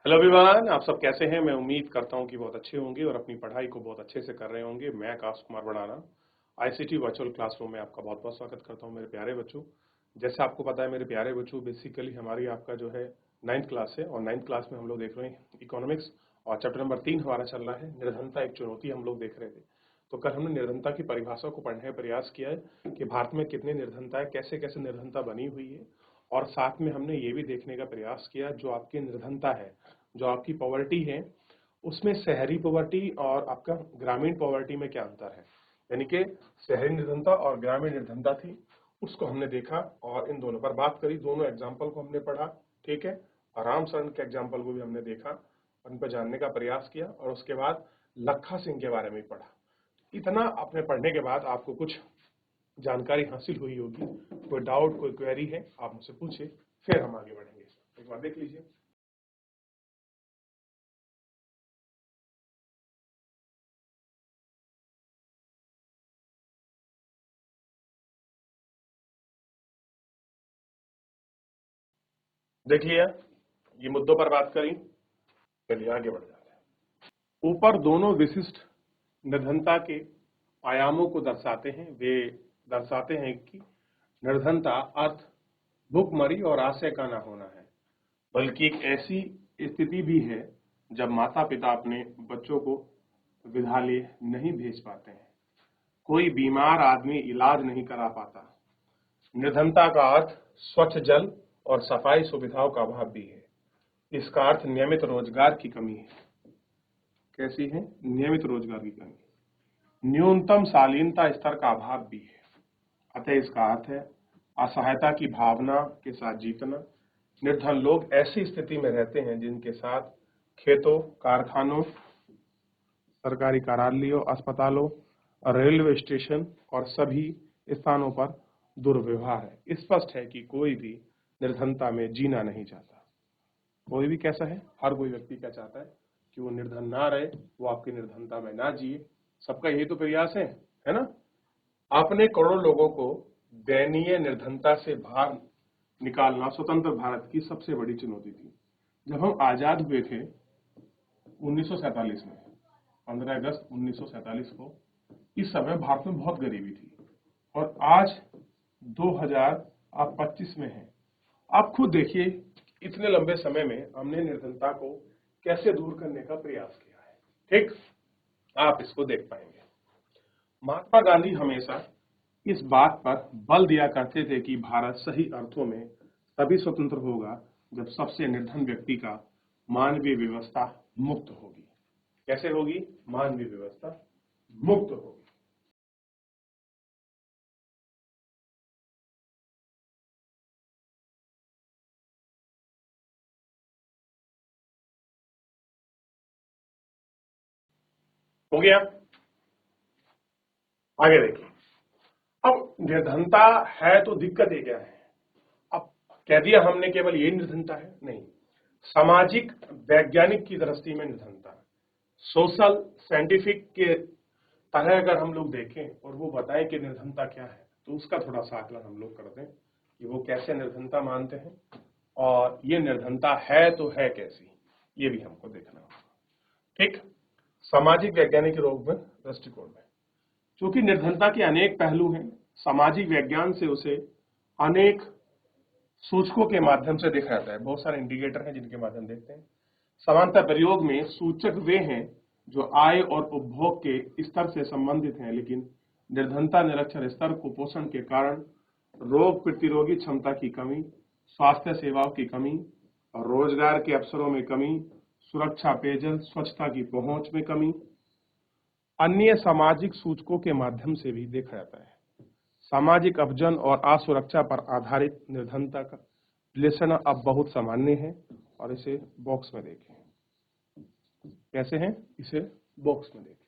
Hello everyone, आप सब कैसे हैं। मैं उम्मीद करता हूं कि बहुत अच्छे होंगे और अपनी पढ़ाई को बहुत अच्छे से कर रहे होंगे। मैं आकाश कुमार बढ़ाना आईसीटी वर्चुअल क्लासरूम में आपका बहुत बहुत स्वागत करता हूं मेरे प्यारे बच्चों। जैसे आपको पता है मेरे प्यारे बच्चों, बेसिकली हमारी आपका जो है 9th क्लास है और 9th क्लास में हम लोग देख रहे हैं इकोनॉमिक्स और चैप्टर नंबर 3 हमारा चल रहा है निर्धनता एक चुनौती। हम लोग देख रहे थे तो कल हमने निर्धनता की परिभाषा को पढ़ने का प्रयास किया है कि भारत में कितनी निर्धनता है, कैसे कैसे निर्धनता बनी हुई है, और साथ में हमने ये भी देखने का प्रयास किया जो आपकी निर्धनता है, जो आपकी पॉवर्टी है, उसमें शहरी पॉवर्टी और आपका ग्रामीण पॉवर्टी में क्या अंतर है। यानी कि शहरी निर्धनता और ग्रामीण निर्धनता थी, उसको हमने देखा और इन दोनों पर बात करी। दोनों एग्जाम्पल को हमने पढ़ा, ठीक है। और राम शरण के एग्जाम्पल को भी हमने देखा और उन पर जानने का प्रयास किया और उसके बाद लखा सिंह के बारे में पढ़ा। इतना अपने पढ़ने के बाद आपको कुछ जानकारी हासिल हुई होगी। कोई डाउट, कोई क्वेरी है, आप मुझसे पूछिए, फिर हम आगे बढ़ेंगे। एक बार देख लीजिए। देख लिया, ये मुद्दों पर बात करी। चलिए आगे बढ़ जाते हैं। ऊपर दोनों विशिष्ट निर्धनता के आयामों को दर्शाते हैं। वे दर्शाते हैं कि निर्धनता अर्थ भूखमरी और आशय का ना होना है, बल्कि एक ऐसी स्थिति भी है जब माता पिता अपने बच्चों को विद्यालय नहीं भेज पाते हैं, कोई बीमार आदमी इलाज नहीं करा पाता। निर्धनता का अर्थ स्वच्छ जल और सफाई सुविधाओं का अभाव भी है। इसका अर्थ नियमित रोजगार की कमी है। कैसी है? नियमित रोजगार की कमी। न्यूनतम शालीनता स्तर का अभाव भी है। अतः इसका अर्थ है असहायता की भावना के साथ जीतना। निर्धन लोग ऐसी स्थिति में रहते हैं जिनके साथ खेतों, कारखानों, सरकारी कार्यालयों, अस्पतालों, रेलवे स्टेशन और सभी स्थानों पर दुर्व्यवहार है। स्पष्ट है कि कोई भी निर्धनता में जीना नहीं चाहता। कोई भी कैसा है? हर कोई व्यक्ति क्या चाहता है कि वो निर्धन ना रहे, वो आपकी निर्धनता में ना जिए। सबका यही तो प्रयास है ना। आपने करोड़ों लोगों को दयनीय निर्धनता से बाहर निकालना स्वतंत्र भारत की सबसे बड़ी चुनौती थी। जब हम आजाद हुए थे 1947 में, 15 अगस्त 1947 को, इस समय भारत में बहुत गरीबी थी और आज 2025 में है। आप खुद देखिए इतने लंबे समय में हमने निर्धनता को कैसे दूर करने का प्रयास किया है। ठीक, आप इसको देख पाएंगे। महात्मा गांधी हमेशा इस बात पर बल दिया करते थे कि भारत सही अर्थों में तभी स्वतंत्र होगा जब सबसे निर्धन व्यक्ति का मानवीय व्यवस्था मुक्त होगी। कैसे होगी? मानवीय व्यवस्था मुक्त होगी। हो गया? आगे देखिए। अब निर्धनता है तो दिक्कत ये क्या है? अब कह दिया हमने केवल यही निर्धनता है? नहीं, सामाजिक वैज्ञानिक की दृष्टि में निर्धनता, सोशल साइंटिफिक के तरह अगर हम लोग देखें और वो बताएं कि निर्धनता क्या है, तो उसका थोड़ा सा आकलन हम लोग करते हैं कि वो कैसे निर्धनता मानते हैं और ये निर्धनता है तो है कैसी, ये भी हमको देखना होगा। ठीक, सामाजिक वैज्ञानिक रोग में दृष्टिकोण में, क्योंकि निर्धनता के अनेक पहलू हैं, सामाजिक विज्ञान से उसे अनेक सूचकों के माध्यम से देखा जाता है। बहुत सारे इंडिकेटर हैं जिनके माध्यम देखते हैं। समानता प्रयोग में सूचक वे हैं जो आय और उपभोग के स्तर से संबंधित हैं, लेकिन निर्धनता निरक्षर स्तर, कुपोषण के कारण, रोग प्रतिरोधी क्षमता की कमी, स्वास्थ्य सेवाओं की कमी, रोजगार के अवसरों में कमी, सुरक्षा, पेयजल, स्वच्छता की पहुंच में कमी, अन्य सामाजिक सूचकों के माध्यम से भी देखा जाता है। सामाजिक अपजन और असुरक्षा पर आधारित निर्धनता का विश्लेषण अब बहुत सामान्य है और इसे बॉक्स में देखें। कैसे हैं? इसे बॉक्स में देखें।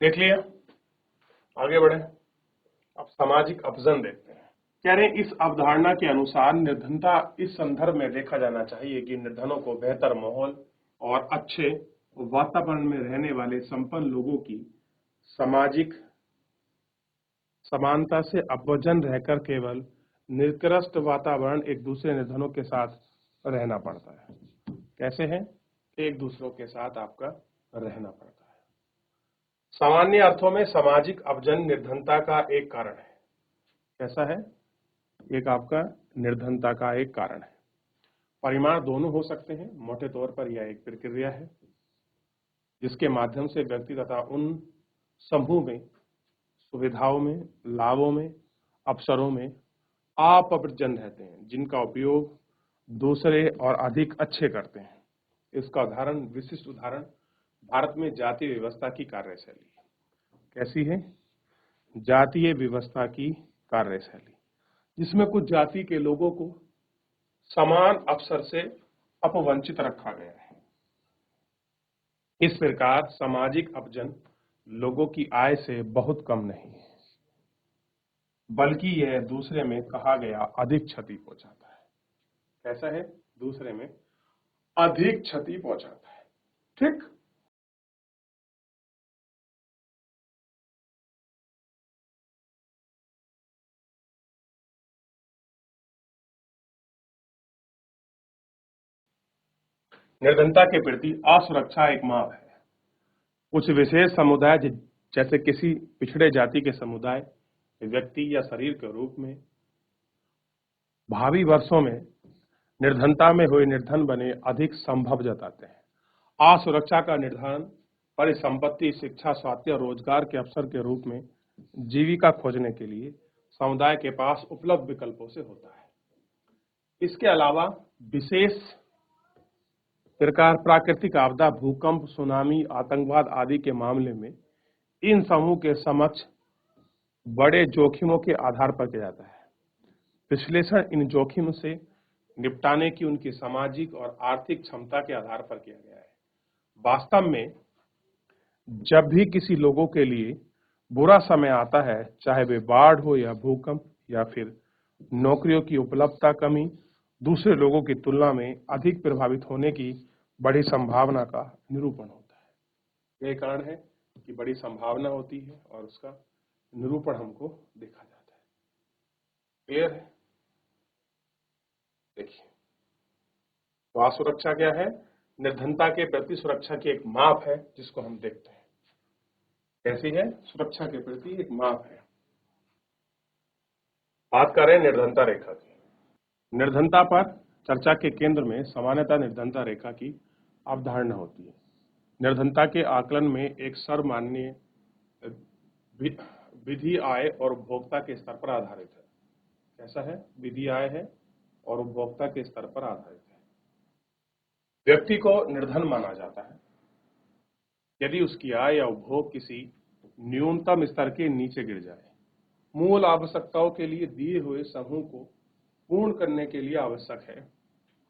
देख लिया? आगे बढ़े। अब सामाजिक अपजन देखते हैं। कह रहे हैं इस अवधारणा के अनुसार निर्धनता इस संदर्भ में देखा जाना चाहिए कि निर्धनों को बेहतर माहौल और अच्छे वातावरण में रहने वाले संपन्न लोगों की सामाजिक समानता से अपवजन रहकर केवल निकृष्ट वातावरण एक दूसरे निर्धनों के साथ रहना पड़ता है। कैसे है? एक दूसरों के साथ आपका रहना पड़ता है। सामान्य अर्थों में सामाजिक अपवजन निर्धनता का एक कारण है। कैसा है? एक आपका निर्धनता का एक कारण है। परिमाण दोनों हो सकते हैं। मोटे तौर पर यह एक प्रक्रिया है जिसके माध्यम से व्यक्ति तथा उन समूह में सुविधाओं में, लाभों में, अवसरों में अपवजन रहते हैं जिनका उपयोग दूसरे और अधिक अच्छे करते हैं। इसका विशिष्ट उदाहरण भारत में जातीय व्यवस्था की कार्यशैली। कैसी है? जातीय व्यवस्था की कार्यशैली, जिसमें कुछ जाति के लोगों को समान अवसर से अपवंचित रखा गया है। इस प्रकार सामाजिक अपवजन लोगों की आय से बहुत कम नहीं है, बल्कि यह दूसरे में कहा गया अधिक क्षति पहुंचाता है। कैसा है? दूसरे में अधिक क्षति पहुंचाता है। ठीक? निर्धनता के प्रति असुरक्षा एक माप है। कुछ विशेष समुदाय जैसे किसी पिछड़े जाति के समुदाय, व्यक्ति या शरीर के रूप में भावी वर्षों में निर्धनता में हुए निर्धन बने अधिक संभव जताते हैं। असुरक्षा का निर्धारण परिसंपत्ति, शिक्षा, स्वास्थ्य और रोजगार के अवसर के रूप में जीविका खोजने के लिए समुदाय के पास उपलब्ध विकल्पों से होता है। इसके अलावा विशेष प्रकार प्राकृतिक आपदा, भूकंप, सुनामी, आतंकवाद आदि के मामले में इन समूह के समक्ष बड़े जोखिमों के आधार पर किया जाता है। विश्लेषण इन जोखिम से निपटाने की उनकी सामाजिक और आर्थिक क्षमता के आधार पर किया गया है। वास्तव में जब भी किसी लोगों के लिए बुरा समय आता है, चाहे वे बाढ़ हो या भूकंप या फिर नौकरियों की उपलब्धता कमी, दूसरे लोगों की तुलना में अधिक प्रभावित होने की बड़ी संभावना का निरूपण होता है। यही कारण है कि बड़ी संभावना होती है और उसका निरूपण हमको देखा जाता है। क्लियर है? देखिए, तो असुरक्षा क्या है? निर्धनता के प्रति सुरक्षा की एक माप है जिसको हम देखते हैं। कैसी है? सुरक्षा के प्रति एक माप है। बात करें निर्धनता रेखा की। निर्धनता पर चर्चा के केंद्र में सामान्यतः निर्धनता रेखा की अवधारणा होती है। निर्धनता के आकलन में एक सर्वमान्य विधि आय और उपभोक्ता के स्तर पर आधारित है। कैसा है? विधि आय है और उपभोक्ता के स्तर पर आधारित है। व्यक्ति को निर्धन माना जाता है यदि उसकी आय या उपभोग किसी न्यूनतम स्तर के नीचे गिर जाए। मूल आवश्यकताओं के लिए दिए हुए समूह को पूर्ण करने के लिए आवश्यक है।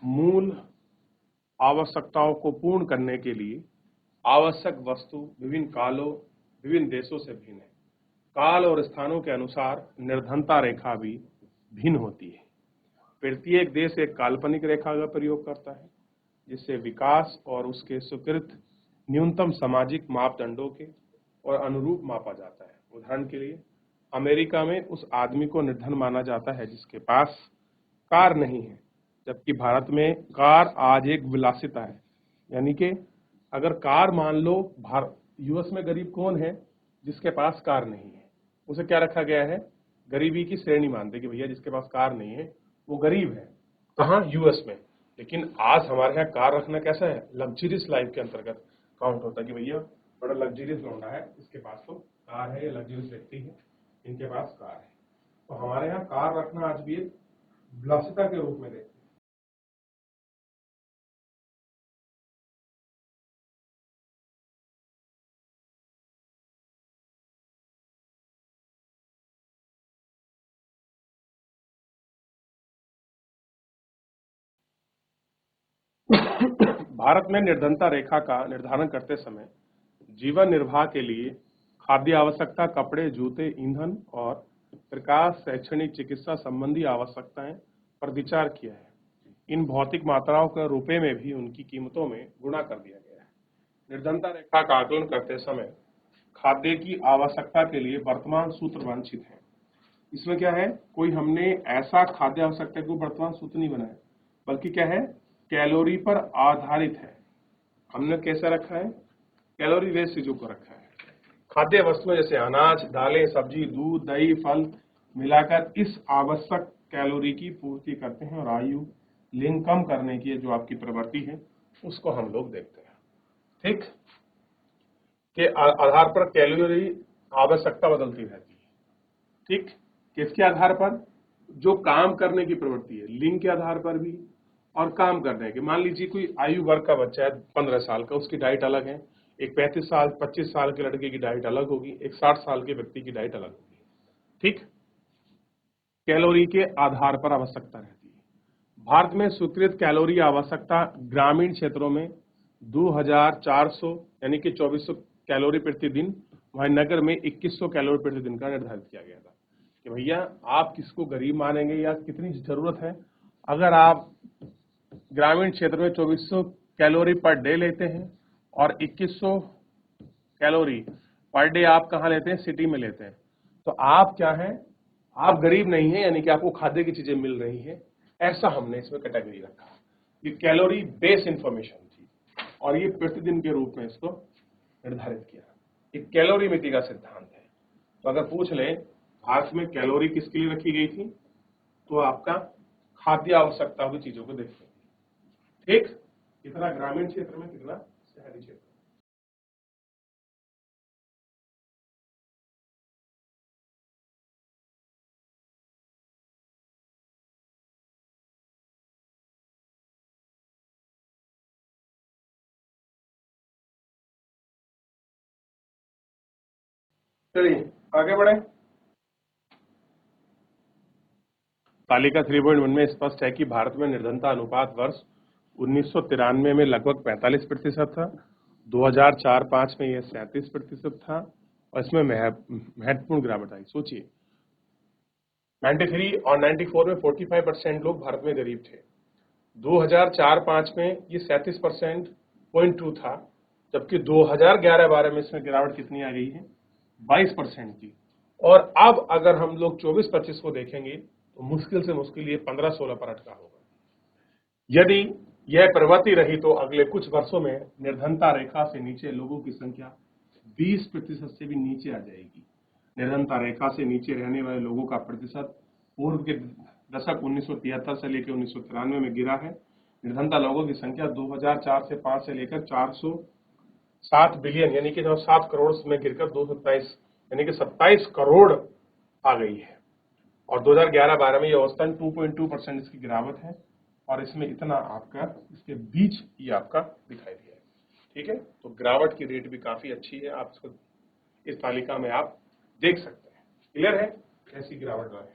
मूल आवश्यकताओं को पूर्ण करने के लिए आवश्यक वस्तु विभिन्न कालों, विभिन्न देशों से भिन्न है। काल और स्थानों के अनुसार निर्धनता रेखा भी भिन्न होती है। प्रत्येक देश एक काल्पनिक रेखा का प्रयोग करता है जिससे विकास और उसके स्वीकृत न्यूनतम सामाजिक मापदंडों के और अनुरूप मापा जाता है। उदाहरण के लिए अमेरिका में उस आदमी को निर्धन माना जाता है जिसके पास कार नहीं है, जबकि भारत में कार आज एक विलासिता है। यानी कि अगर कार मान लो, यूएस में गरीब कौन है? जिसके पास कार नहीं है। उसे क्या रखा गया है? गरीबी की श्रेणी मानते कि भैया जिसके पास कार नहीं है वो गरीब है। कहाँ? यूएस में। लेकिन आज हमारे यहाँ कार रखना कैसा है? लग्जरियस लाइफ के अंतर्गत काउंट होता है कि भैया बड़ा लग्जरियस लौंडा है, इसके पास तो कार है, या लग्जरियस व्यक्ति है, इनके पास कार है। तो हमारे यहाँ कार रखना आज भी एक विलासिता के रूप में देखते हैं। भारत में निर्धनता रेखा का निर्धारण करते समय जीवन निर्वाह के लिए खाद्य आवश्यकता, कपड़े, जूते, ईंधन और प्रकाश, शैक्षणिक, चिकित्सा संबंधी आवश्यकताएं पर विचार किया है। इन भौतिक मात्राओं के रुपए में भी उनकी कीमतों में गुणा कर दिया गया है। निर्धनता रेखा का आकलन करते समय खाद्य की आवश्यकता के लिए वर्तमान सूत्र वांछित है। इसमें क्या है, कोई हमने ऐसा खाद्य आवश्यकता को वर्तमान सूत्र नहीं बनाया, बल्कि क्या है, कैलोरी पर आधारित है। हमने कैसा रखा है, कैलोरी बेस्ड चीजों को रखा है। खाद्य वस्तुएं जैसे अनाज, दालें, सब्जी, दूध, दही, फल मिलाकर इस आवश्यक कैलोरी की पूर्ति करते हैं और आयु लिंग कम करने की जो आपकी प्रवृत्ति है उसको हम लोग देखते हैं। ठीक, के आधार पर कैलोरी आवश्यकता बदलती रहती है। ठीक, किसके आधार पर, जो काम करने की प्रवृत्ति है, लिंग के आधार पर भी और काम करने के। मान लीजिए कोई आयु वर्ग का बच्चा है 15 साल का, उसकी डाइट अलग है। एक 25 साल के लड़के की डाइट अलग होगी, एक 60 साल के व्यक्ति की डाइट अलग होगी। ठीक, कैलोरी के आधार पर आवश्यकता रहती है। भारत में स्वीकृत कैलोरी आवश्यकता ग्रामीण क्षेत्रों में 2400 यानी कि 2400 कैलोरी प्रतिदिन, वहीं नगर में 2100 कैलोरी प्रतिदिन का निर्धारित किया गया था। कि भैया आप किसको गरीब मानेंगे या कितनी जरूरत है। अगर आप ग्रामीण क्षेत्र में 2400 कैलोरी पर डे लेते हैं और 2100 कैलोरी पर डे आप कहाँ लेते हैं, सिटी में लेते हैं, तो आप क्या हैं, आप गरीब नहीं है, यानी कि आपको खाद्य की चीजें मिल रही है। ऐसा हमने इसमें कैटेगरी रखा। ये कैलोरी बेस्ड इंफॉर्मेशन थी और ये प्रतिदिन के रूप में इसको निर्धारित किया। ये कैलोरी मिति का सिद्धांत है। तो अगर पूछ ले भारत में कैलोरी किसके लिए रखी गई थी, तो आपका खाद्य आवश्यकताओं की चीजों को देखते हैं। ठीक, कितना ग्रामीण क्षेत्र में, कितना शहरी क्षेत्र में। चलिए आगे बढ़े। तालिका 3.1 में स्पष्ट है कि भारत में निर्धनता अनुपात वर्ष 1993 में लगभग 45% था। 2004-05 में यह 37% था और इसमें महत्वपूर्ण गिरावट आई। सोचिए, 93 और 94 में 45% लोग भारत में गरीब थे। 2004-05 में ये 37.2 था, जबकि 2011-12 में इसमें गिरावट कितनी आ गई है, 22% की। और अब अगर हम लोग 24-25 को देखेंगे तो मुश्किल से मुश्किल ये 15-16 पर अटका होगा। यदि यह प्रवृत्ति रही तो अगले कुछ वर्षों में निर्धनता रेखा से नीचे लोगों की संख्या 20% से भी नीचे आ जाएगी। निर्धनता रेखा से नीचे रहने वाले लोगों का प्रतिशत पूर्व के दशक 1973 से लेकर 1993 में गिरा है। निर्धनता लोगों की संख्या 2004 से 5 से लेकर 407 बिलियन यानी कि 7 करोड़ में गिरकर 227 यानी कि 27 करोड़ आ गई है। और 2011-12 में ये औसतन 2.2% इसकी गिरावट है और इसमें इतना आपका इसके बीच ये आपका दिखाई दिया है। ठीक है, तो गिरावट की रेट भी काफी अच्छी है, आप इसको इस तालिका में आप देख सकते हैं। क्लियर है कैसी गिरावट रहा है।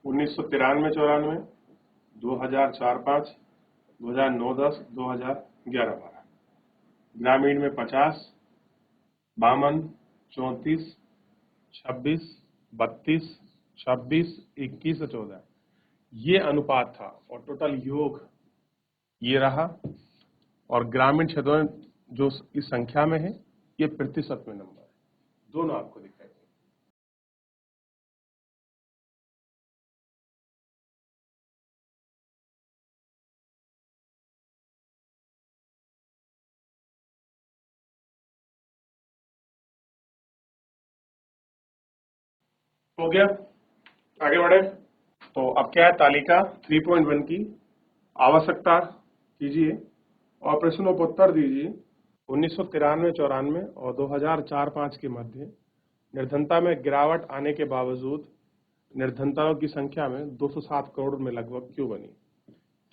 उन्नीस सौ 93-94, 2004-05, 2009-10, 2011-12। ग्रामीण में 50, 52, 34, 26, 32, 26, 21 और 14 ये अनुपात था और टोटल योग ये रहा। और ग्रामीण क्षेत्रों में जो इस संख्या में है ये प्रतिशत में नंबर है, दोनों आपको दिखाई देंगे। हो गया, आगे बढ़े। तो अब क्या है, तालिका 3.1 की आवश्यकता कीजिए और प्रश्नों पर उत्तर दीजिए। 1993-94 और 2004-05 के मध्य निर्धनता में गिरावट आने के बावजूद निर्धनताओं की संख्या में 207 करोड़ में लगभग क्यों बनी।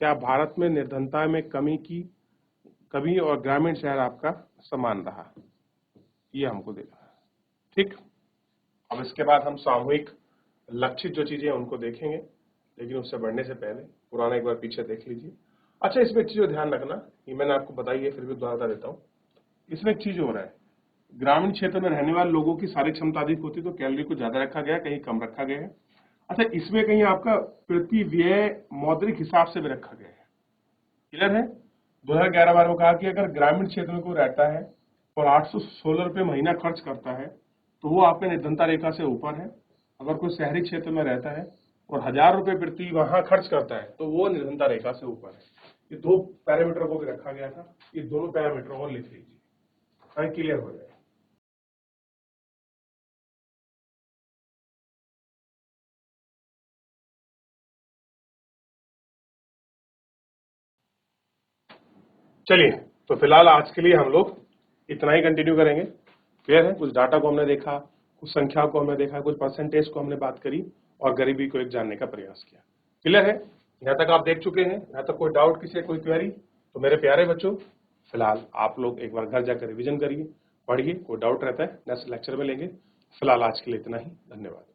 क्या भारत में निर्धनता में कमी और ग्रामीण शहर आपका समान रहा, ये हमको देखना है। ठीक, अब इसके बाद हम सामूहिक लक्षित जो चीजें हैं उनको देखेंगे, लेकिन उससे बढ़ने से पहले पुराना एक बार पीछे देख लीजिए। अच्छा, इसमें एक चीज को ध्यान रखना, ये मैंने आपको बताई है, फिर भी दोहरा बता देता हूँ। इसमें एक चीज हो रहा है, ग्रामीण क्षेत्र में रहने वाले लोगों की शारीरिक क्षमता अधिक होती तो कैलोरी को ज्यादा रखा गया, कहीं कम रखा गया है। अच्छा, इसमें कहीं आपका प्रति व्यय मौद्रिक हिसाब से भी रखा गया है। क्लियर है? 2011-12 में कहा कि अगर ग्रामीण क्षेत्र में कोई रहता है और 816 रुपये महीना खर्च करता है तो वो आपके निर्धनता रेखा से ऊपर है। अगर कोई शहरी क्षेत्र में रहता है और 1000 रुपये प्रति वहां खर्च करता है तो वो निर्धनता रेखा से ऊपर है। ये दो पैरामीटर को भी रखा गया था, ये दोनों पैरामीटर और लिख लीजिए, ताकि क्लियर हो जाए। चलिए, तो फिलहाल आज के लिए हम लोग इतना ही कंटिन्यू करेंगे। क्लियर है? कुछ डाटा को हमने देखा, कुछ संख्या को हमने देखा, कुछ परसेंटेज को हमने बात करी और गरीबी को एक जानने का प्रयास किया। क्लियर है? यहाँ तक आप देख चुके हैं। यहाँ तक कोई डाउट, किसी कोई क्वेरी? तो मेरे प्यारे बच्चों, फिलहाल आप लोग एक बार घर जाकर रिविजन करिए, पढ़िए। कोई डाउट रहता है नेक्स्ट लेक्चर में लेंगे। फिलहाल आज के लिए इतना ही। धन्यवाद।